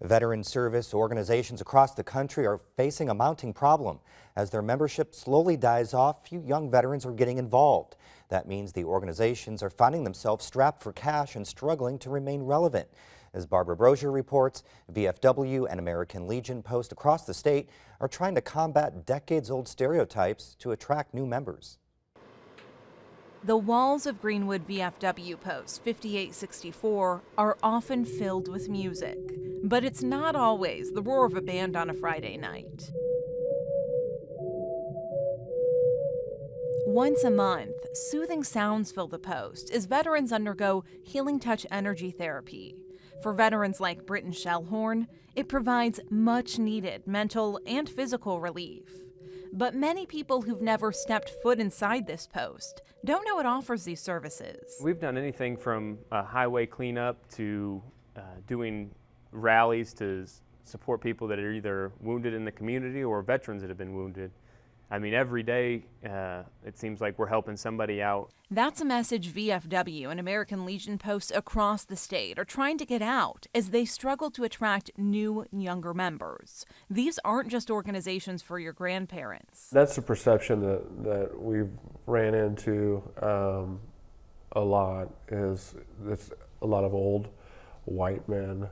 Veteran service organizations across the country are facing a mounting problem. As their membership slowly dies off, few young veterans are getting involved. That means the organizations are finding themselves strapped for cash and struggling to remain relevant. As Barbara Brozier reports, VFW and American Legion posts across the state are trying to combat decades-old stereotypes to attract new members. The walls of Greenwood VFW Post 5864 are often filled with music, but it's not always the roar of a band on a Friday night. Once a month, soothing sounds fill the post as veterans undergo healing touch energy therapy. For veterans like Britton Shellhorn, it provides much-needed mental and physical relief. But many people who've never stepped foot inside this post don't know it offers these services. We've done anything from highway cleanup to doing rallies to support people that are either wounded in the community or veterans that have been wounded. I mean, every day it seems like we're helping somebody out. That's a message VFW and American Legion posts across the state are trying to get out as they struggle to attract new, younger members. These aren't just organizations for your grandparents. That's a perception that we've ran into a lot, is it's a lot of old white men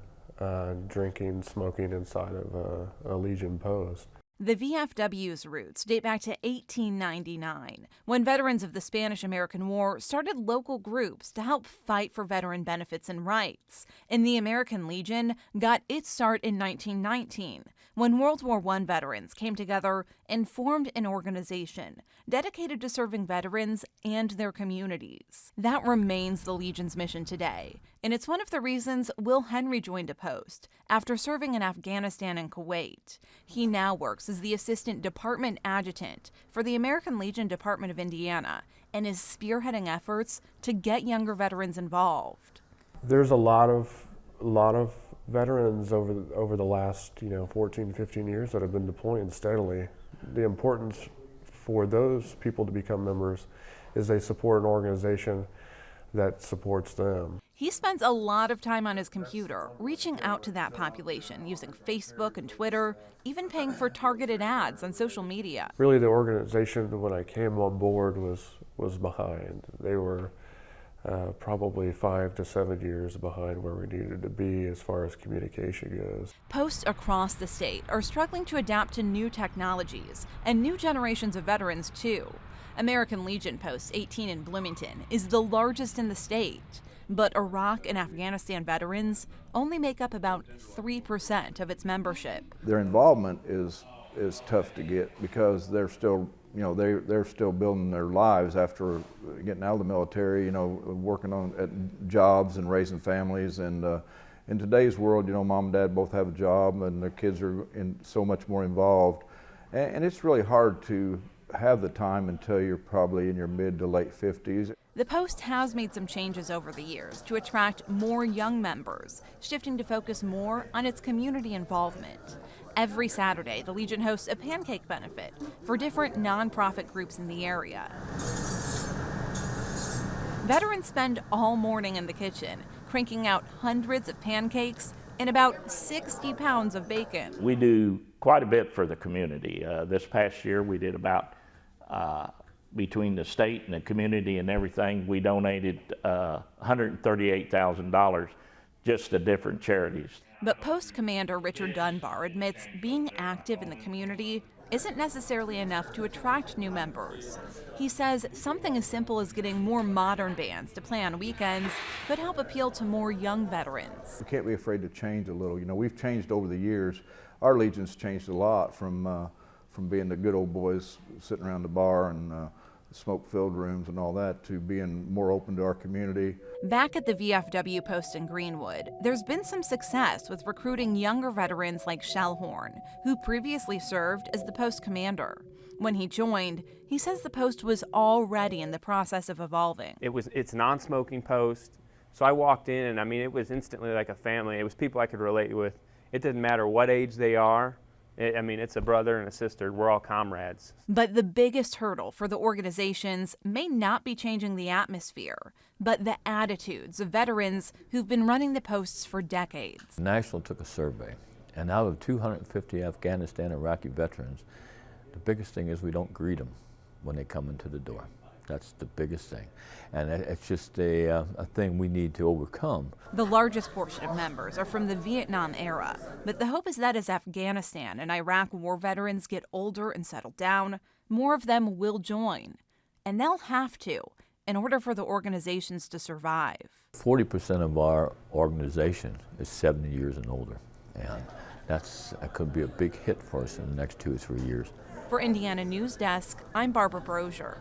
drinking, smoking inside of a Legion post. The VFW's roots date back to 1899, when veterans of the Spanish-American War started local groups to help fight for veteran benefits and rights. And the American Legion got its start in 1919, when World War I veterans came together and formed an organization dedicated to serving veterans and their communities. That remains the Legion's mission today, and it's one of the reasons Will Henry joined a post after serving in Afghanistan and Kuwait. He now works as the Assistant Department Adjutant for the American Legion Department of Indiana and is spearheading efforts to get younger veterans involved. There's a lot of veterans over the last 14, 15 years that have been deploying steadily. The importance for those people to become members is they support an organization that supports them. He spends a lot of time on his computer, reaching out to that population, using Facebook and Twitter, even paying for targeted ads on social media. Really, the organization, when I came on board, was behind. They were probably 5 to 7 years behind where we needed to be as far as communication goes. Posts across the state are struggling to adapt to new technologies and new generations of veterans, too. American Legion Post 18 in Bloomington is the largest in the state, but Iraq and Afghanistan veterans only make up about 3% of its membership. Their involvement is tough to get because they're still, they're still building their lives after getting out of the military, working at jobs and raising families. And in today's world, mom and dad both have a job and their kids are so much more involved. And it's really hard to have the time until you're probably in your mid to late 50s. The Post has made some changes over the years to attract more young members, shifting to focus more on its community involvement. Every Saturday, the Legion hosts a pancake benefit for different nonprofit groups in the area. Veterans spend all morning in the kitchen, cranking out hundreds of pancakes and about 60 pounds of bacon. We do quite a bit for the community. This past year, we did about between the state and the community and everything, we donated $138,000 just to different charities. But Post Commander Richard Dunbar admits being active in the community isn't necessarily enough to attract new members. He says something as simple as getting more modern bands to play on weekends could help appeal to more young veterans. We can't be afraid to change a little. We've changed over the years. Our Legion's changed a lot from being the good old boys sitting around the bar and smoke-filled rooms and all that to being more open to our community. Back at the VFW Post in Greenwood, there's been some success with recruiting younger veterans like Shellhorn, who previously served as the post commander. When he joined, he says the post was already in the process of evolving. It's a non-smoking post, so I walked in and it was instantly like a family. It was people I could relate with. It didn't matter what age they are. I mean, it's a brother and a sister. We're all comrades. But the biggest hurdle for the organizations may not be changing the atmosphere, but the attitudes of veterans who've been running the posts for decades. National took a survey, and out of 250 Afghanistan and Iraqi veterans, the biggest thing is we don't greet them when they come into the door. That's the biggest thing. And it's just a thing we need to overcome. The largest portion of members are from the Vietnam era, but the hope is that as Afghanistan and Iraq war veterans get older and settle down, more of them will join. And they'll have to in order for the organizations to survive. 40% of our organization is 70 years and older. And that could be a big hit for us in the next 2 or 3 years. For Indiana News Desk, I'm Barbara Brozier.